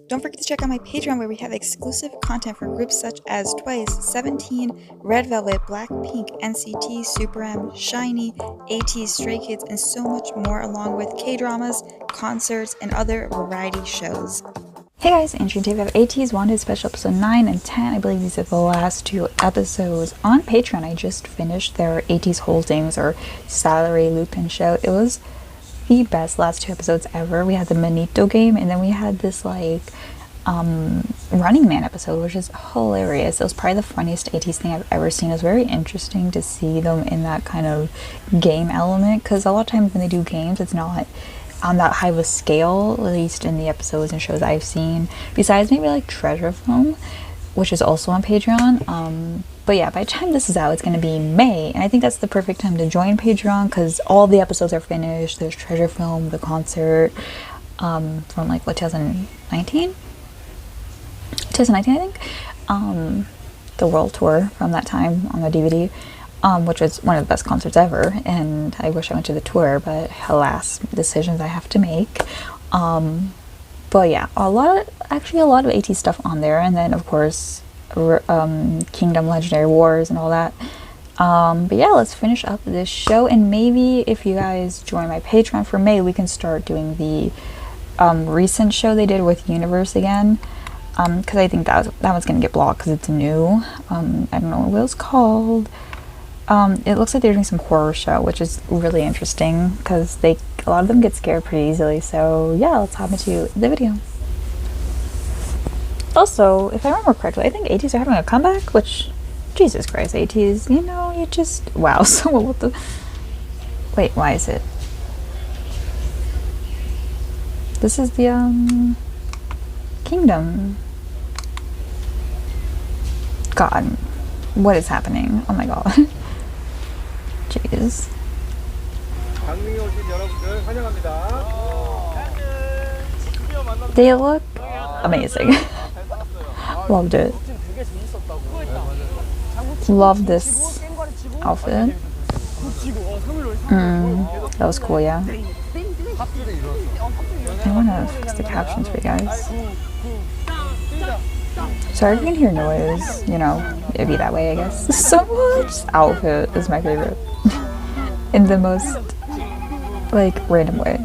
Don't forget to check out my Patreon where we have exclusive content for groups such as Twice, 17, Red Velvet, Blackpink, NCT, Super M, Shiny, Ateez, Stray Kids, and so much more, along with K-dramas, concerts, and other variety shows. Hey guys, Andrew and Dave have Ateez wanted special episode 9 and 10. I believe these are the last two episodes on Patreon. I just finished their Ateez Holdings or Salary Lupin show. It was the best last two episodes ever. We had the Manito game, and then we had this like Running Man episode, which is hilarious. It was probably the funniest Ateez thing I've ever seen. It was very interesting to see them in that kind of game element, because a lot of times when they do games, it's not on that high of a scale, at least in the episodes and shows I've seen, besides maybe like Treasure Film, which is also on Patreon. But yeah, by the time this is out, it's going to be May, and I think that's the perfect time to join Patreon, because all the episodes are finished. There's Treasure Film, the concert, from like, what, 2019? 2019, I think? The world tour from that time on the DVD. Which was one of the best concerts ever, and I wish I went to the tour, but alas, decisions I have to make. But yeah, a lot of Ateez stuff on there, and then of course Kingdom Legendary Wars and all that. But yeah, let's finish up this show, and maybe if you guys join my Patreon for May, we can start doing the recent show they did with Universe again, because I think that one's gonna get blocked because it's new. I don't know what it was called. It looks like they're doing some horror show, which is really interesting because a lot of them get scared pretty easily. So yeah, let's hop into the video. Also, if I remember correctly, I think Ateez are having a comeback, which, Jesus Christ, Ateez, you know, you just, wow. So what the, wait, why is it? This is the, Kingdom. God, what is happening? Oh my God. Jeez. They look amazing. Loved it. Love this outfit. That was cool, yeah. I want to fix the captions for you guys. Sorry if you can hear noise, you know, it'd be that way, I guess. So much. This outfit is my favorite. In the most, like, random way.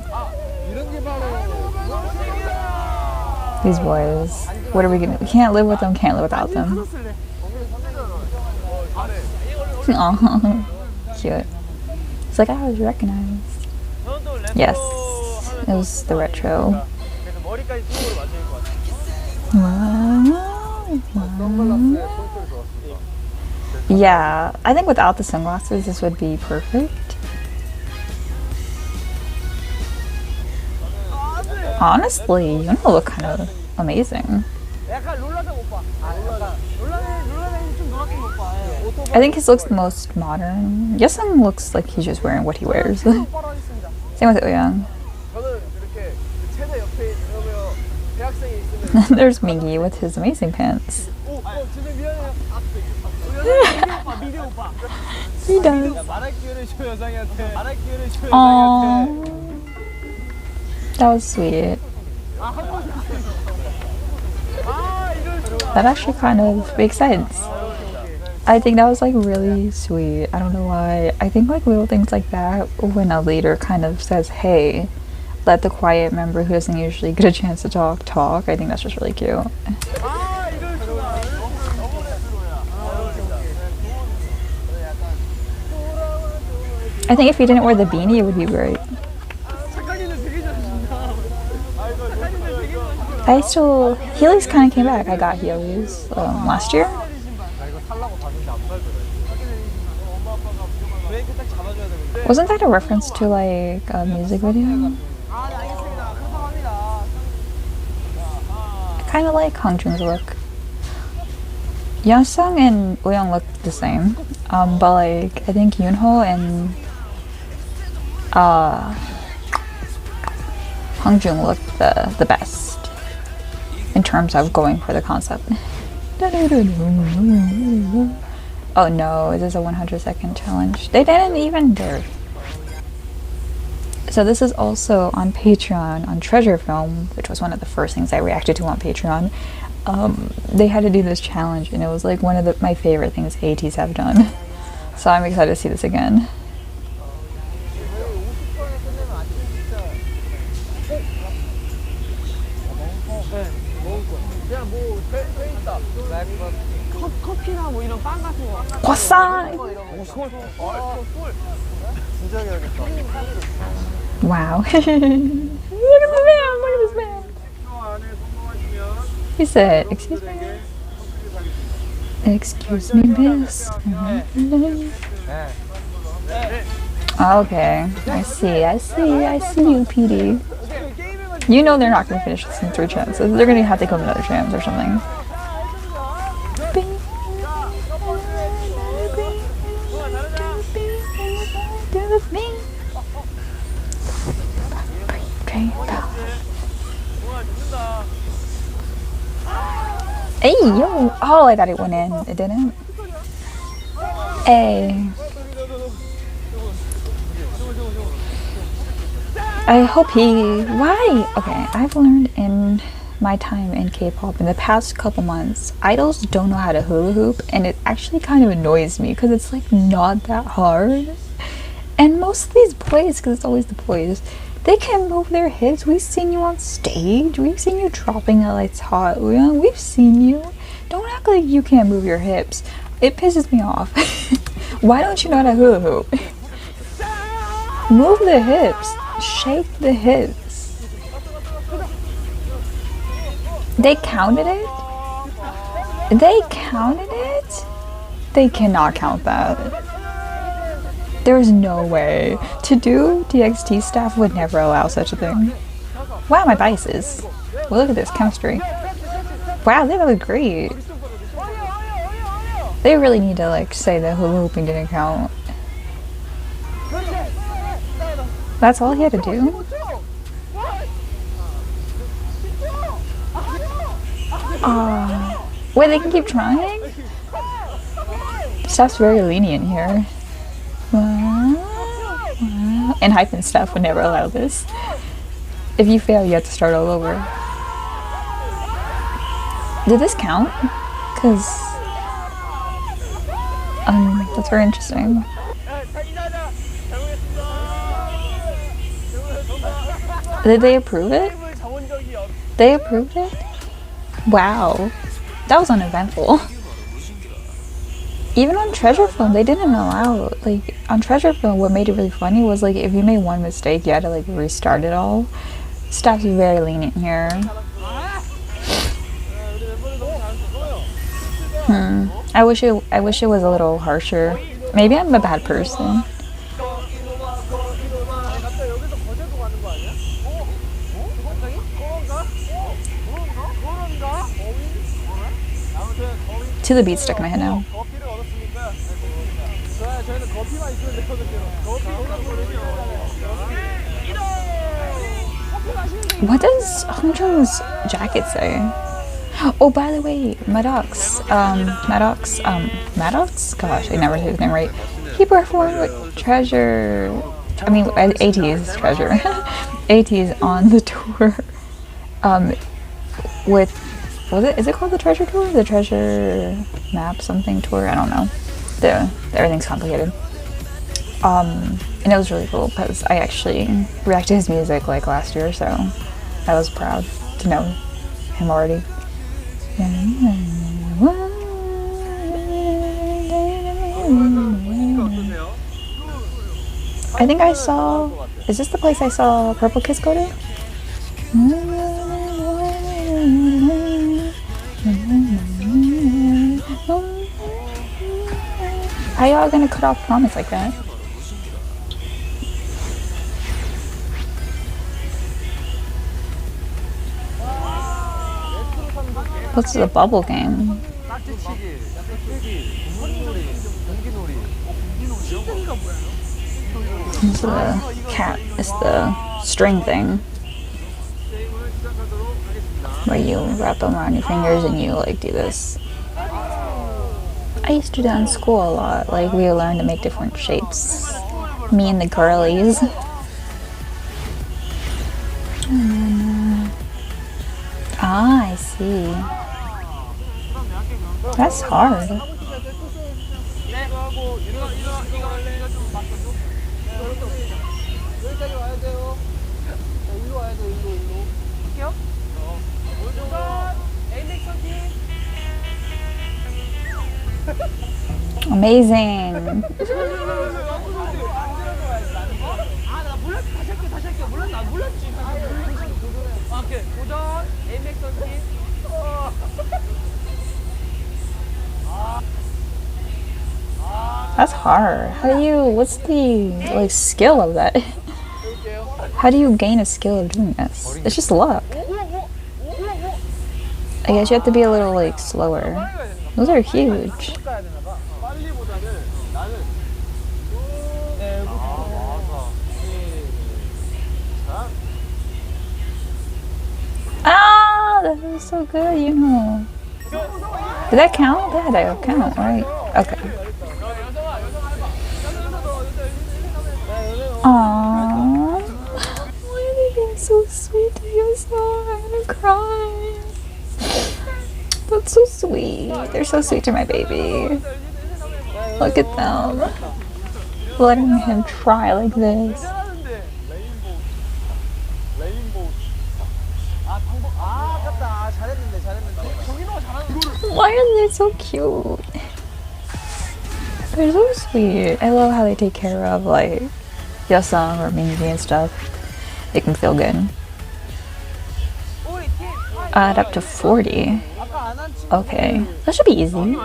These boys. What are we gonna, we can't live with them, can't live without them. Aw, cute. It's like I was recognized. Yes, it was the retro. Yeah, I think without the sunglasses this would be perfect. Honestly, you know, look kind of amazing. I think his looks the most modern. Yesung looks like he's just wearing what he wears. Same with Eoyoung. There's Mingi with his amazing pants. He does. Aww. That was sweet. That actually kind of makes sense. I think that was like really sweet. I don't know why. I think like little things like that, when a leader kind of says, hey, let the quiet member who doesn't usually get a chance to talk. I think that's just really cute. I think if he didn't wear the beanie, it would be great. Heelys kind of came back. I got Heelys last year. Wasn't that a reference to like a music video? Kind of like Hangjung's look. Yeonsung and Eoyoung look the same, but like I think Yoonho and Hangjung look the best in terms of going for the concept. Oh no, it is a 100-second challenge. They didn't even dare. Is So this is also on Patreon, on Treasure Film, which was one of the first things I reacted to on Patreon. They had to do this challenge, and it was like one of my favorite things Ateez have done. So I'm excited to see this again. croissant! Wow. Look at the man! Look at this man! He said, excuse me? Excuse me, miss. Okay, I see you, PD. You know they're not going to finish this in 3 chances. They're going to have to come another chance or something. Hey, yo! Oh, I thought it went in. It didn't. Hey. I hope he... Why? Okay, I've learned in my time in K-pop in the past couple months, idols don't know how to hula hoop, and it actually kind of annoys me because it's like not that hard. And most of these boys, because it's always the boys, they can move their hips. We've seen you on stage. We've seen you dropping it like it's hot. We've seen you. Don't act like you can't move your hips. It pisses me off. Why don't you know how to hula hoop? Move the hips. Shake the hips. They counted it? They counted it? They cannot count that. There's no way. To do, TXT staff would never allow such a thing. Wow, my biases. Well, look at this chemistry. Wow, they look great. They really need to like say that hula hooping didn't count. That's all he had to do? Wait, they can keep trying? Staff's very lenient here. And hyphen staff would never allow this. If you fail, you have to start all over. Did this count? Because that's very interesting. Did they approve it? They approved it? Wow. That was uneventful. Even on Treasure Film, they didn't allow, like, on Treasure Film, what made it really funny was, like, if you made one mistake, you had to, like, restart it all. Staff's very lenient here. I wish it was a little harsher. Maybe I'm a bad person. To the beat stuck in my head now. What does Hongchung's jacket say? Oh, by the way, Maddox, gosh, I never say his name right. He performed with Ateez, Treasure. Ateez on the tour, with, is it called the Treasure Tour? The Treasure Map something tour? I don't know. Everything's complicated. And it was really cool because I actually reacted to his music like last year, so I was proud to know him already. I think I saw, is this the place I saw Purple Kiss go to? How y'all gonna cut off Promise like that? What's the bubble game? It's the cat. It's the string thing where you wrap them around your fingers and you like do this. I used to do that in school a lot. Like we learned to make different shapes. Me and the girlies. Ah, I see. That's hard. Amazing. That's hard. How do you, what's the like skill of that? How do you gain a skill of doing this? It's just luck. I guess you have to be a little like slower. Those are huge. Ah, that was so good, you know. Did that count? Yeah, that count, right? Okay. Aww. Why are they being so sweet to you? I'm gonna cry. That's so sweet. They're so sweet to my baby. Look at them. Letting him try like this. Why are they so cute? They're so sweet. I love how they take care of like Yasung or Mingy and stuff. Make them feel good. Add up to 40. Okay, that should be easy.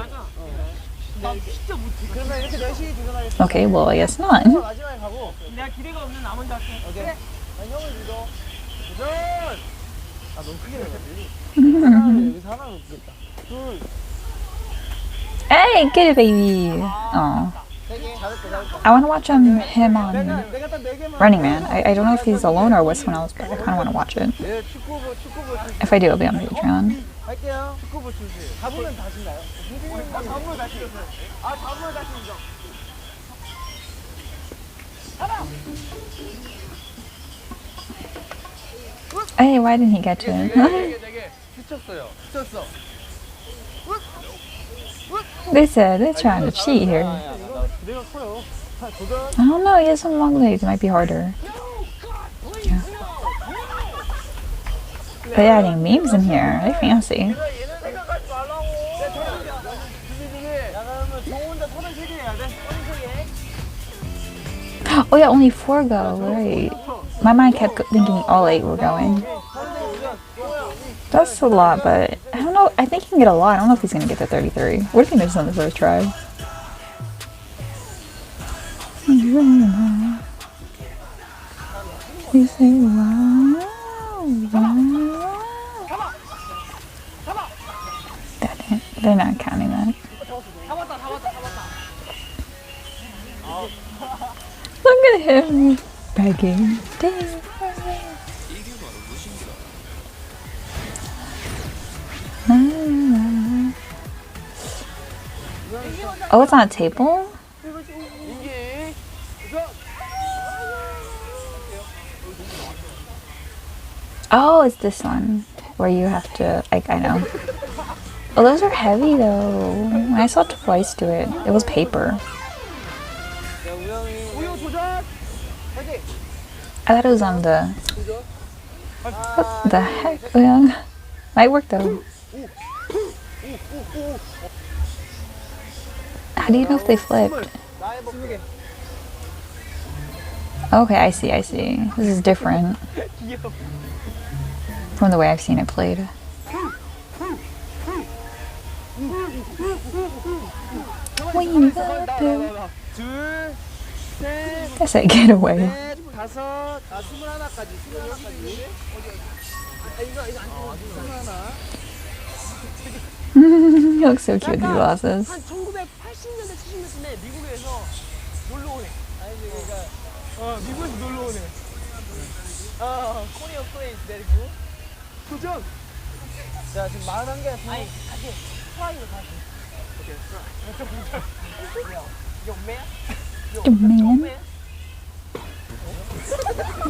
Okay, well I guess not. Hey, get it, baby. Oh, I want to watch him on Running Man. I don't know if he's alone or with someone else, but I kind of want to watch it. If I do, it'll be on Patreon. Hey, why didn't he get to it? They said they're trying to cheat here. I don't know, he has some long legs, it might be harder. Yeah. They're adding memes in here, they're fancy. Oh yeah, only 4 go, right. My mind kept thinking all 8 were going. That's a lot, but I don't know, I think he can get a lot. I don't know if he's gonna get to 33. What if he misses on the first try? You say wow, wow. They're not counting that. Look at him begging. Oh, it's on a table? Oh, it's this one where you have to, like, I know. Oh, those are heavy though. When I saw Twice do it, it was paper. I thought it was on the... What the heck? Yeah. Might work though. How do you know if they flipped? Okay, I see. This is different from the way I've seen it played. I say get away. You look so cute with these glasses.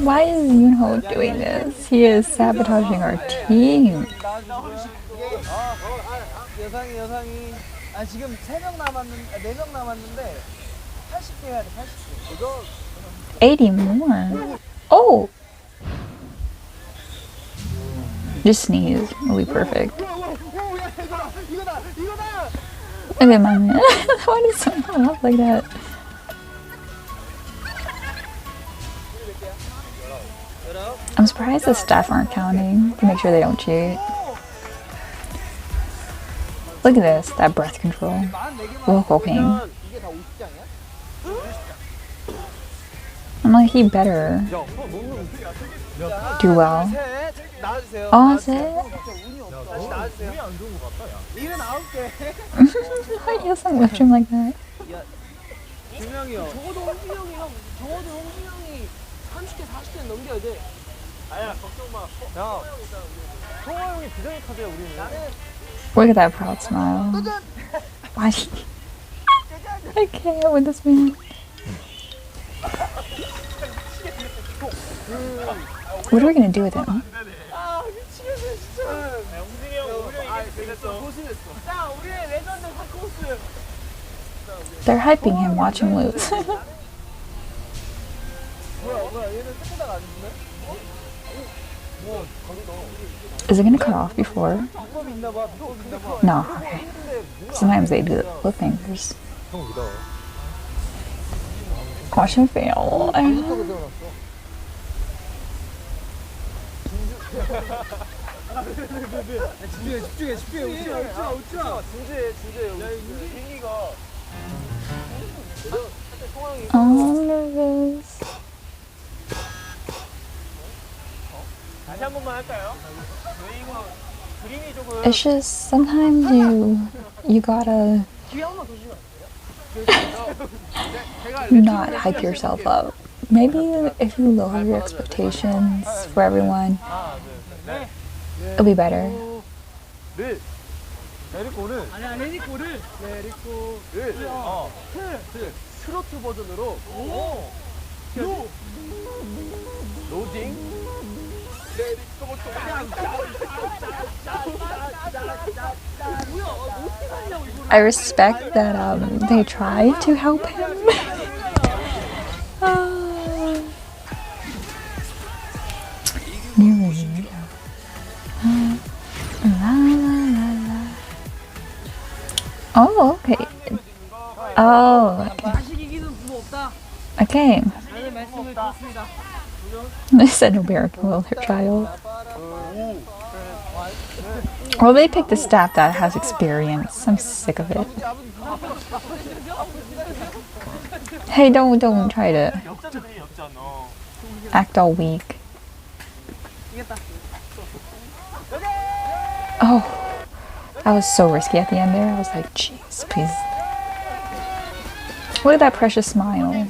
Why is Yoonho doing this? He is sabotaging our team. 여상이. 아 지금 4명 남았는데 80개 해야 돼. 80개. 이거 80 more. Oh! Just sneeze. It'll be perfect. Look at my man. Why does someone walk like that? I'm surprised the staff aren't counting to make sure they don't cheat. Look at this, that breath control. Vocal king. I'm like, he better do well. Oh, is it? Why do you have lift him like that? Look at that proud smile. Why? I can't with this man. What are we gonna do with him? They're hyping him. Watch him lose. Is it gonna cut off before? No, okay. Sometimes they do it with fingers. Watch him fail. I'm nervous. It's just sometimes you gotta not hype yourself up. Maybe if you lower your expectations for everyone, it'll be better. I respect that they tried to help him. Oh, okay. Oh, okay. They said no miracle will their child. Well, they picked a staff that has experience. I'm sick of it. Hey, don't try to act all weak. Oh, that was so risky at the end there. I was like, jeez, please. Look at that precious smile.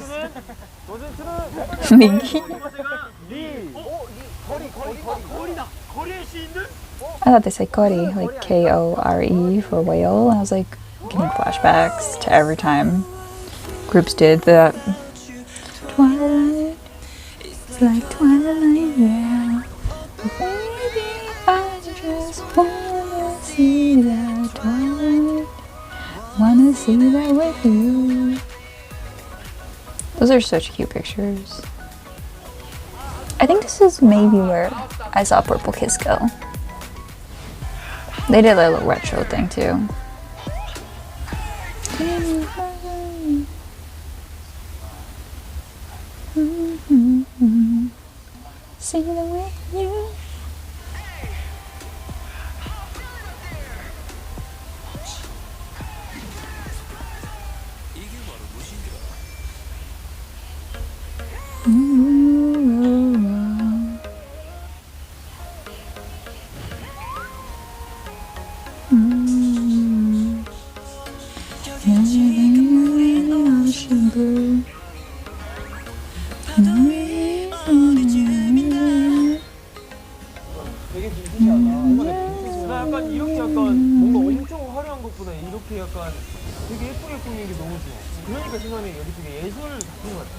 I thought they said Kori, like K-O-R-E for whale. And I was like getting flashbacks to every time groups did that. Twilight, it's like twilight, yeah. Baby, I just wanna see that twilight. Wanna see that with you. Those are such cute pictures. I think this is maybe where I saw Purple Kiss go. They did a little retro thing too. See the way you. 약간 이렇게 약간 뭔가 엄청 화려한 것보다 이렇게 약간 되게 예쁘게 꾸미는 게 너무 좋아. 그러니까 생각이 여기 되게 예술 같은 것 같아.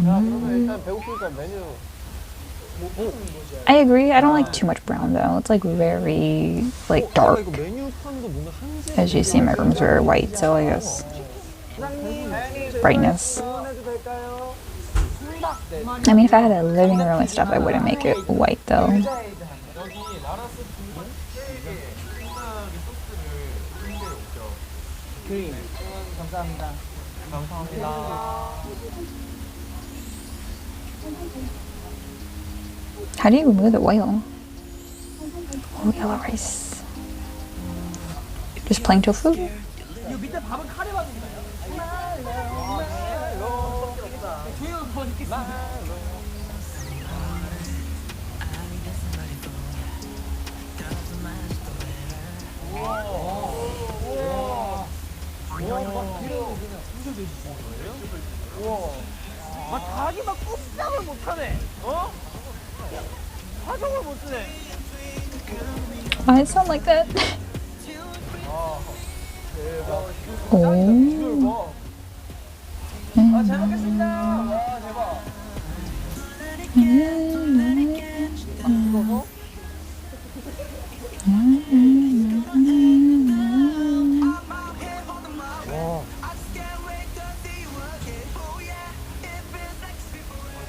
야, 그러면 일단 배고프니까 메뉴. I agree. I don't like too much brown though. It's like very like dark. 이거 메뉴판도 뭔가 한지. As you see, my rooms are white, so I guess brightness. I mean, if I had a living room and stuff, I wouldn't make it white though. 그림. 감사합니다. 감사합니다. How do you remove the oil? Oh, yellow rice. Just plain tofu? 이거 밑에 밥은 카레밥인가요? 조용히 더 있겠습니다. 와, 닭이 막 꼼짝을 못하네. 어? 화정을 못 쓰네. Why it sound like that? Oh. 아, 잘 먹겠습니다. 와, 대박.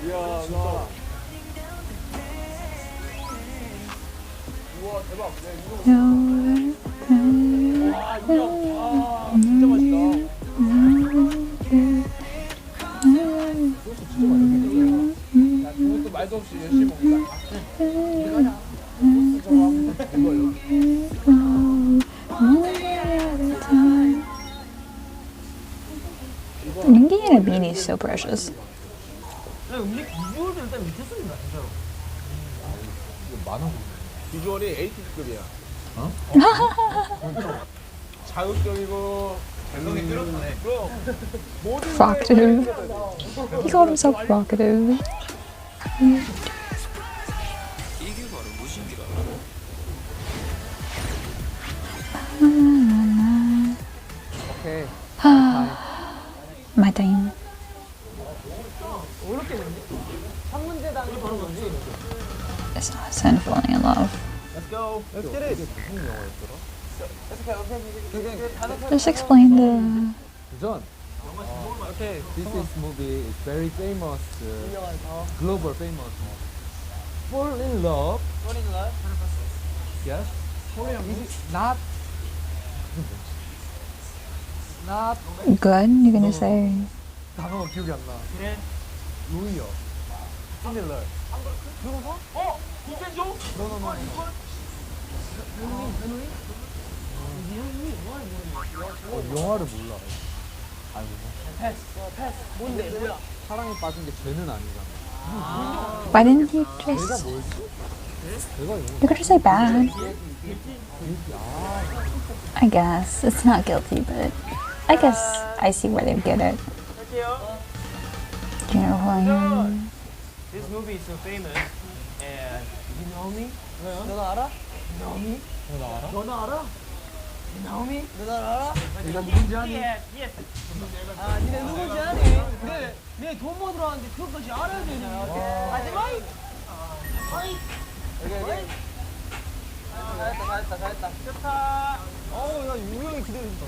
이야, 나. 우와, 대박. 와, 이거. 진짜 맛있다. 야, 그것도 말도 없이 열심히 먹는다. Mingy and a beanie is so precious. 음식 비주얼도 일단 미쳤습니다, 진짜로. 이거 만원. 비주얼이 에이티즈급이야. 어? 자극적이고 감성이 끓었네. 그럼 모든 Provocative. He called himself provocative. 오케이. My time. 이렇게 됐네. 3문제당이 바로 뭔지. It's not sin falling in love. Let's go. Let's get it. 무슨 영화였더라? Just explain the. John, Okay. this is movie is very famous, global famous. Fall in love. Fall in love. Yes. Is not Good? You're gonna say. 단어가 기억이 안 나. 그래. 로이어. Similar. 그러고서? 이게 좀? No. 영화를 몰라. 아이고. 패스. 뭔데? 뭐야? 사랑에 빠진 게 죄는 아니잖아. Why didn't he 죄가 just. 뭐였지? 죄가 영어. You could just say bad. I guess. It's not guilty, but. I guess I see where they get it. 할게요. You know, This movie is so famous, and you know me? 너 나 알아? You know me? 너 나 알아? You know me? 너 나 알아? 네가 누군지 아니? Yes. 아, 니네 누군지 아니? 내 돈 뭐 들어왔는데 그것까지 알아야 되냐? 하지마! 여기. 잘했다. 좋다. 나 유명히 기다려준다.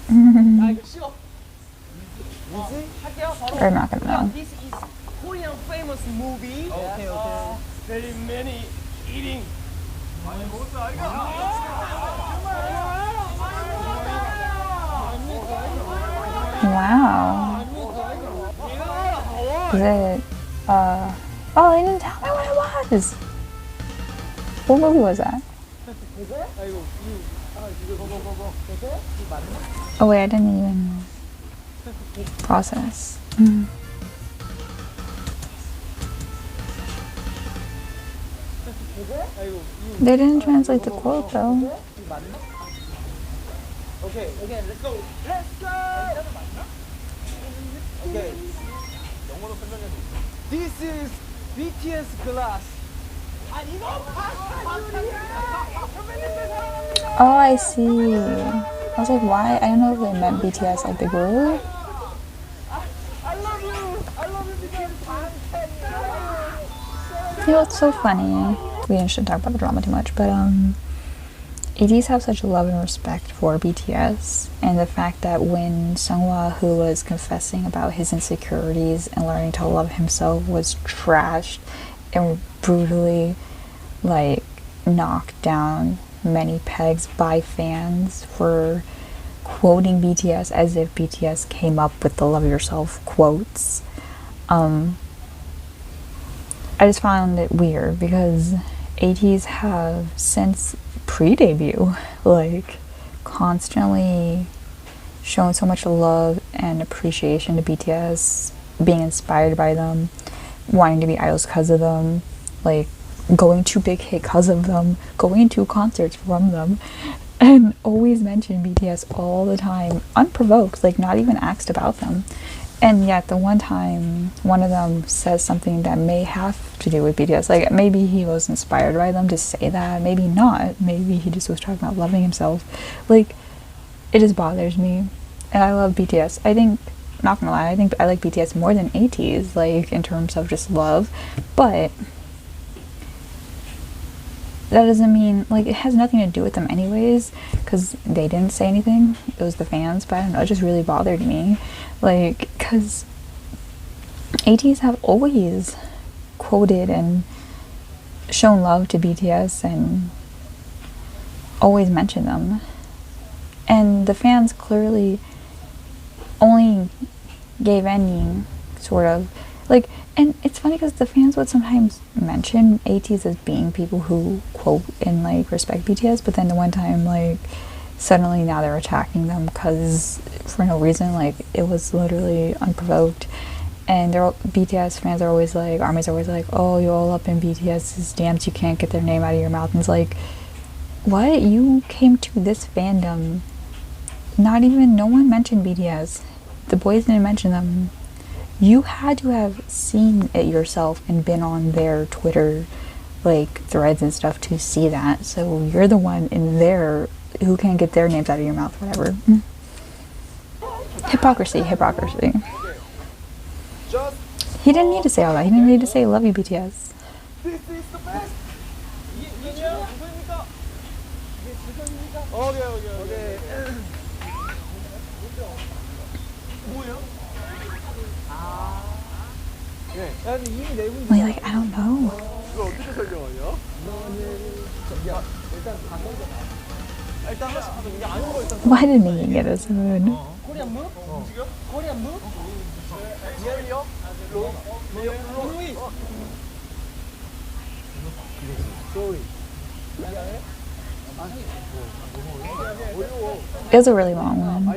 아, 이거 싫어. 뭐지? 할게요. 바로. they're not gonna know. This is Korean famous movie. Okay. Very many eating. 많이 먹었어, Wow. Is it. Oh, they didn't tell me what it was. What movie was that? Oh, wait, I didn't even process. They didn't translate the quote though. Okay, let's go. Okay. 영어로 설명해 줘. This is BTS class. 아, 이거 선배님들 사랑합니다. Oh, I see. I was like, why? I don't know if they meant BTS like the group. You know, it's so funny. We shouldn't talk about the drama too much, but Ateez have such love and respect for BTS, and the fact that when Seonghwa, who was confessing about his insecurities and learning to love himself, was trashed and brutally like knocked down many pegs by fans for quoting BTS as if BTS came up with the love yourself quotes. I just found it weird because Ateez have since pre-debut like constantly shown so much love and appreciation to BTS, being inspired by them, wanting to be idols because of them, like going to Big Hit because of them, going to concerts from them, and always mention BTS all the time, unprovoked, like not even asked about them. And yet the one time one of them says something that may have to do with BTS, like maybe he was inspired by them to say that, maybe not, maybe he just was talking about loving himself, like it just bothers me. And I love BTS. I think, not gonna lie, I think I like BTS more than Ateez, like in terms of just love, but that doesn't mean, like, it has nothing to do with them anyways, because they didn't say anything, it was the fans. But I don't know, it just really bothered me, like, because Ateez have always quoted and shown love to BTS and always mentioned them, and the fans clearly only gave any sort of, like, and it's funny because the fans would sometimes mention Ateez as being people who quote and like respect BTS, but then the one time, like, suddenly now they're attacking them because for no reason, like it was literally unprovoked. And they're BTS fans are always like, ARMY's always like, oh, you're all up in BTS's dance, you can't get their name out of your mouth. And it's like, what? You came to this fandom, not even, no one mentioned BTS, the boys didn't mention them. You had to have seen it yourself and been on their Twitter like threads and stuff to see that. So you're the one in there who can't get their names out of your mouth, whatever. Hypocrisy. He didn't need to say all that. He didn't need to say love you BTS. This is the best. Okay. Wait, like, I don't know. Why didn't he get his food? It was a really long one.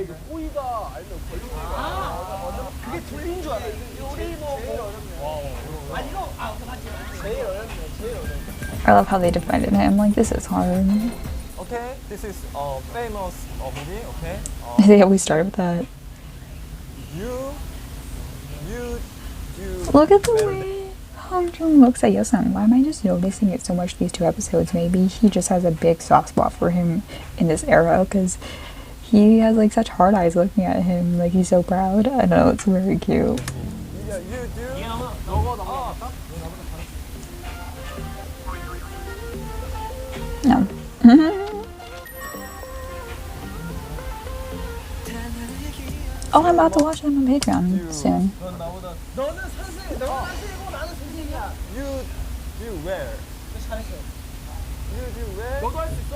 I love how they defended him. Like, this is hard. Okay, this is a famous movie. Okay. They always start with that. You. Look at the way Hamjung looks at Yeosang. Why am I just noticing it so much these 2 episodes? Maybe he just has a big soft spot for him in this era because he has like such hard eyes looking at him. Like, he's so proud. I know, it's very cute. Yeah, you do. No. Oh, I'm about to watch them on Patreon soon. You do where? You do where? 너도 할 수 있어?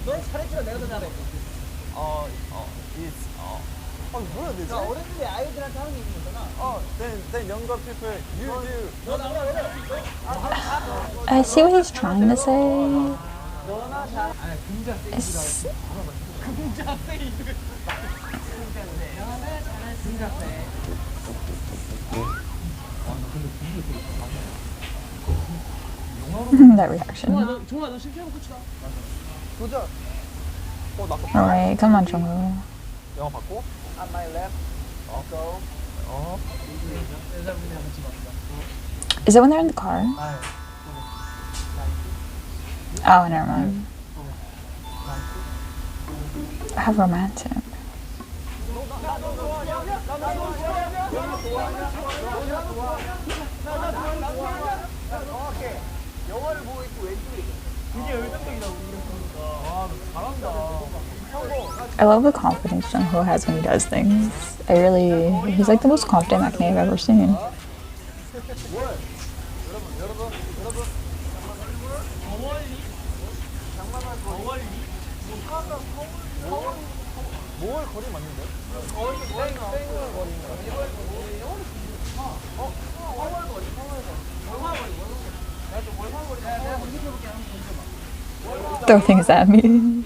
너 잘했지라 내가 더 잘해. It's 뭐야 되지? 나 어른들이 아이들한테 하는 얘기잖아. Then younger people, you do. 너 나보다 왜 잘해? I see what he's trying to say. It's... that reaction. Alright, come on, Jungwoo. 영어 받고? On my left. Go. Is it when they're in the car? Oh, never mind. How romantic. I love the confidence Jungho has when he does things. He's like the most confident maknae I've ever seen. Throw things at me.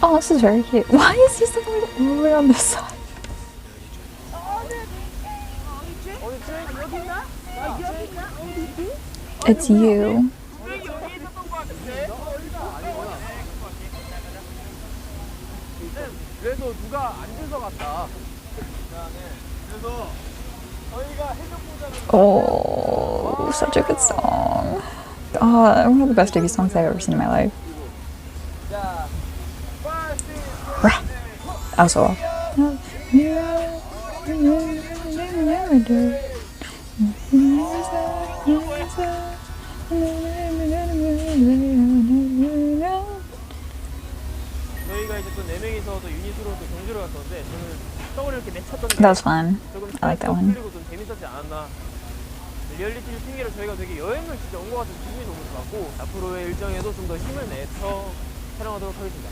Oh, this is very cute. Why is this all the way on this side? It's you. 그래서 누가 안 줄 것 같다. 그래서 저희가 해적보다는 Oh, such a good song. God, one of the best debut songs I've ever seen in my life. Also, 저희가 이제 또 4명이서 또 유닛으로 또 경주를 갔었는데 저는 떡을 이렇게 맺혔던 게 that was fun. 조금 I like that one. 그리고 좀 재밌었지 않았나. 리얼리티를 핑계로 저희가 되게 여행을 진짜 온 것 같은 기분이 너무 좋았고 앞으로의 일정에도 좀 더 힘을 내서 촬영하도록 하겠습니다.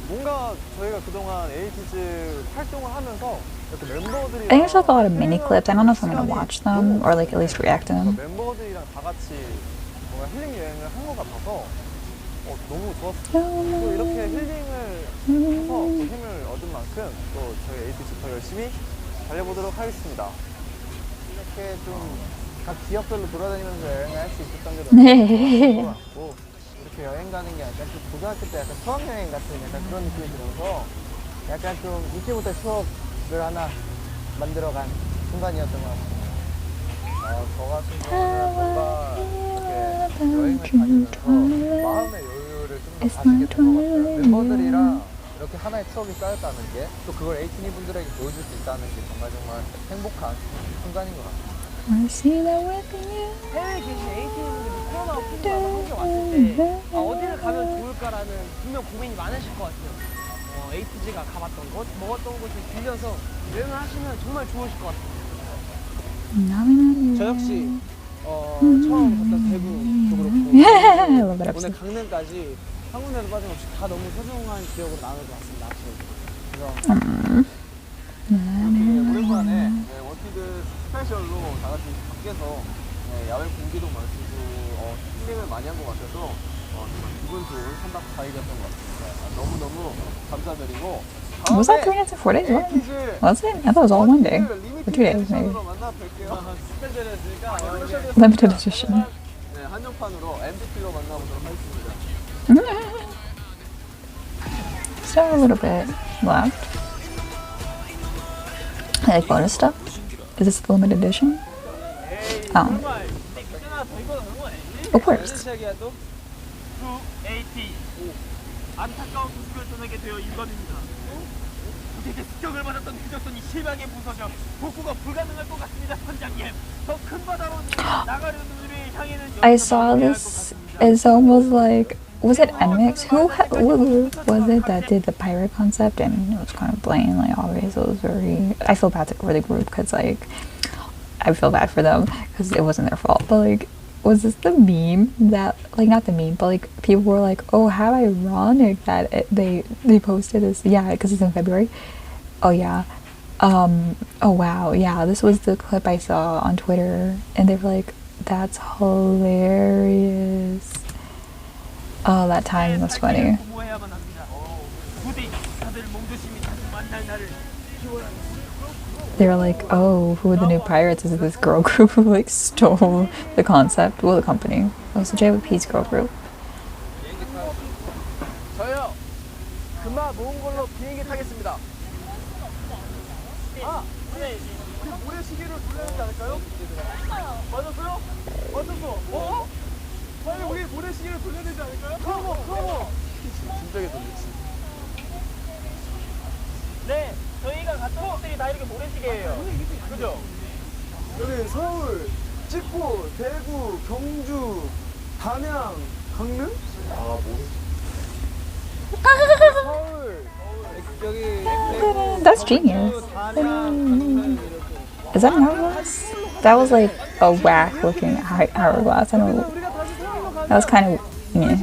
뭔가 저희가 그동안 에이티즈 활동을 하면서 이렇게 멤버들이랑 I think there's like a lot of mini clips. I don't know if I'm gonna watch them or like at least react to them. 멤버들이랑 다 같이 뭔가 힐링 여행을 한 것 같아서 너무 좋았어요. 또 이렇게 힐링을 해서 또 힘을 얻은 만큼 또 저희 에이티즈 더 열심히 달려보도록 하겠습니다. 이렇게 좀 각 지역별로 돌아다니면서 여행을 할 수 있었던 게 너무 좋았고 이렇게 여행 가는 게 약간 좀 고등학교 때 약간 수학여행 같은 약간 그런 느낌이 들어서 약간 좀 이때부터 추억을 하나 만들어간 순간이었던 것 같습니다. 저 같은 경우는 뭔가 이렇게 여행을 다니면서 마음의 여유를 좀 더 가지게 된 것 같아요. 멤버들이랑 이렇게 하나의 추억이 쌓였다는 게 또 그걸 에이티니 분들에게 보여줄 수 있다는 게 정말 행복한 순간인 것 같아요. I see that with you. 해외에 계신 에이티니 분들이 코로나가 풀리고 한국에 왔을 때 어디를 가면 좋을까라는 분명 고민이 많으실 것 같아요. 에이티즈가 가봤던 곳, 먹었던 곳을 들려서 여행을 하시면 정말 좋으실 것 같아요. 저 역시 처음 갔던 대구도 I love that 그렇고 오늘 episode. 강릉까지 한 군데도 빠짐없이 다 너무 소중한 기억으로 나눌 것 같습니다. 그래서 이렇게 오랜만에 워티드 스페셜로 다 같이 밖에서 야외 공기도 마시고 힐링을 많이 한 것 같아서 정말 기분 좋은 3박 4일이었던 것 같습니다. 너무너무 감사드리고 Was that 3 nights and 4 days? What? Was it? I thought it was all one day. Or 2 days, maybe. Limited edition. 네, 한정판으로 MVP로 만나보도록 하겠습니다. Still a little bit left. Like bonus stuff? Is this the limited edition? Oh. Of course. 안타까운 소식을 전하게 되어 유감입니다. 부대에 습격을 받았던 해적선이 실박에 부서져 복구가 불가능할 것 같습니다, 선장님. 더 큰 바다로 나가려는 우리의 향해는 I saw this. It's almost like, was it NMIX? Who was it that did the pirate concept? And it was kind of blatantly obvious. It was very. I feel bad for the group because like, I feel bad for them because it wasn't their fault. But like, was this the meme that like not the meme, but like people were like, oh, how ironic that they posted this? Yeah, because it's in February. Oh yeah. Oh wow. Yeah, this was the clip I saw on Twitter, and they were like, that's hilarious. Oh, that time was funny. they were like, oh, who are the new pirates? Is it this girl group who like stole the concept? Well, the company. It was the JYP's girl group. 저요. 금화 모은 걸로 비행기 타겠습니다. 아, 우리 모래시계를 돌려야 되지 않을까요? 맞았어요? 맞았어. 어? 아니 우리 모래시계를 돌려야 되지 않을까요? 그럼. 진작에 돌리지. 네, 저희가 갔던 곳들이 다 이렇게 모래시계예요. 그죠? 여기 서울, 찍고, 대구, 경주, 담양, 강릉? 아, 서울, 여기 대구. That's genius. Is that an hourglass? That was like a whack looking hourglass. I don't know. That was kind of meh.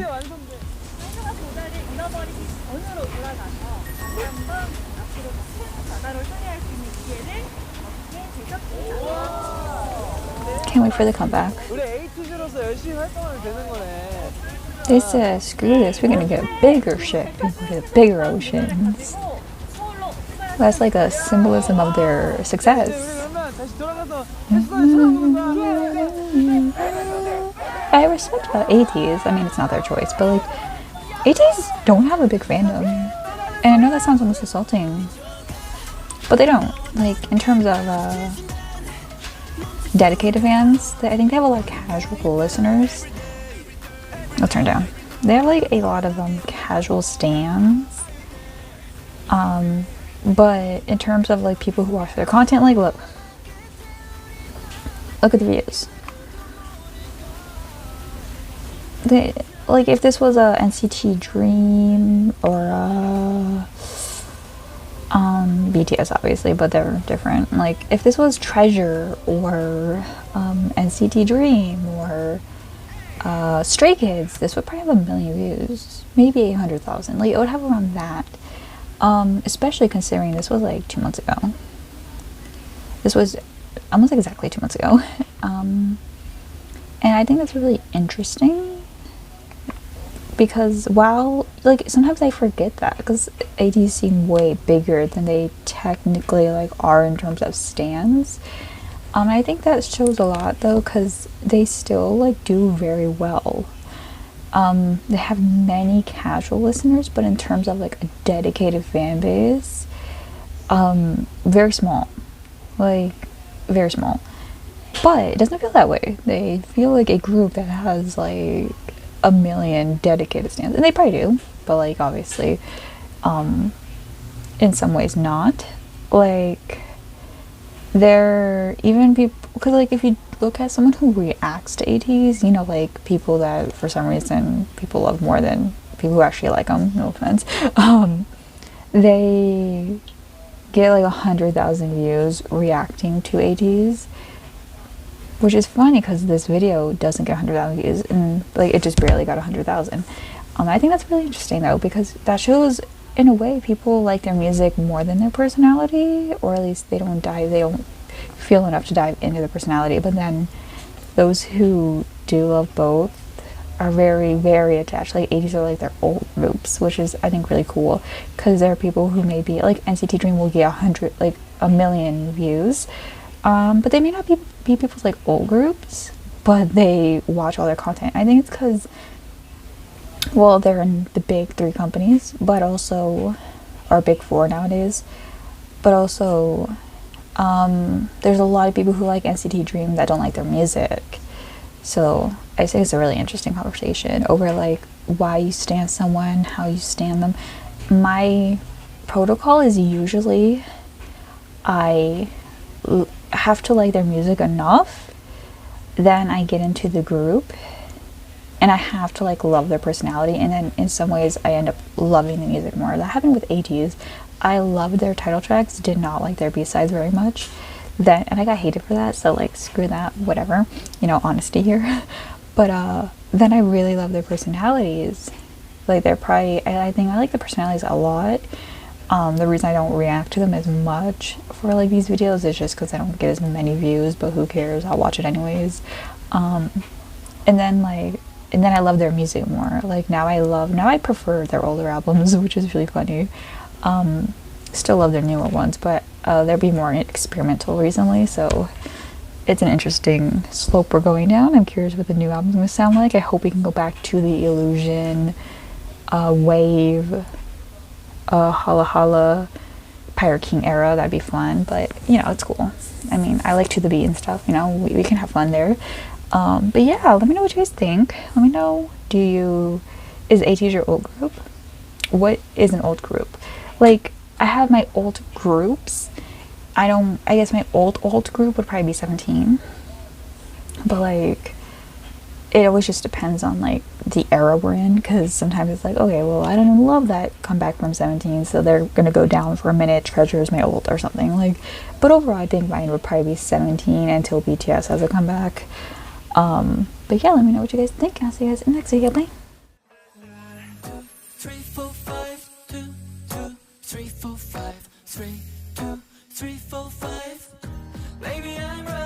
Can't wait for the comeback. 우리 에이티즈로서 열심히 활동하면 되는 거네. They said, screw this, we're gonna get a bigger ship, we're gonna get bigger oceans. That's like a symbolism of their success. I respect about Ateez. I mean, it's not their choice, but like, Ateez don't have a big fandom. And I know that sounds almost insulting, but they don't. Like, in terms of dedicated fans, I think they have a lot of casual listeners. I'll turn down. They have like a lot of casual stans. But in terms of like people who watch their content, like look at the views. They, like if this was a NCT Dream or a BTS obviously, but they're different. Like if this was Treasure or NCT Dream or Stray Kids, this would probably have 1 million views, maybe 800,000. Like it would have around that. Especially considering this was like 2 months ago. This was almost exactly 2 months ago. And I think that's really interesting because while, like, sometimes I forget that because ATEEZ seem way bigger than they technically like are in terms of stans. I think that shows a lot though because they still like do very well. They have many casual listeners, but in terms of like a dedicated fan base, very small, like very small. But it doesn't feel that way. They feel like a group that has like 1 million dedicated stans, and they probably do, but like obviously, in some ways not. Like they're even people, because like if you look at someone who reacts to ATEEZ, you know, like people that for some reason people love more than people who actually like them, no offense, they get like 100,000 views reacting to ATEEZ, which is funny because this video doesn't get 100,000 views and like it just barely got 100,000. I think that's really interesting though because that shows in a way people like their music more than their personality, or at least they don't feel enough to dive into their personality. But then those who do love both are very, very attached. Like ATEEZ are like their old groups, which is I think really cool because there are people who maybe like NCT Dream will get 1 million views, but they may not be people's like old groups, but they watch all their content. I think it's because, well, they're in the big 3 companies, but also, or big 4 nowadays, but also there's a lot of people who like NCT Dream that don't like their music. So I think it's a really interesting conversation over like why you stan someone, how you stan them. My protocol is usually I have to like their music enough, then I get into the group and I have to like love their personality, and then in some ways I end up loving the music more. That happened with Ateez. I loved their title tracks, did not like their B-sides very much. Then, and I got hated for that, so like screw that, whatever, you know, honesty here. But then I really love their personalities. Like they're probably, I think I like the personalities a lot. The reason I don't react to them as much for like these videos is just because I don't get as many views, but who cares, I'll watch it anyways. And then I love their music more. Like now I prefer their older albums, which is really funny. Still love their newer ones, but They're being more experimental recently, so it's an interesting slope we're going down. I'm curious what the new album's gonna sound like. I hope we can go back to the Illusion, Wave, Holla Holla, Pirate King era. That'd be fun, but you know, it's cool. I mean, I like To The Beat and stuff, you know, we can have fun there. But yeah, let me know what you guys think. Let me know, is Ateez your old group? What is an old group? Like, I have my old groups. I guess my old group would probably be 17. But like, it always just depends on like the era we're in, because sometimes it's like, okay, well, I don't love that comeback from 17, so they're gonna go down for a minute. Treasure is my old or something like. But overall, I think mine would probably be 17 until BTS has a comeback. But yeah, let me know what you guys think. I'll see you guys in the next video. Bye. 3, 4, 5, 2, 2, 3, 4, 5, 3, 2, 3, 4, 5. Maybe I'm right.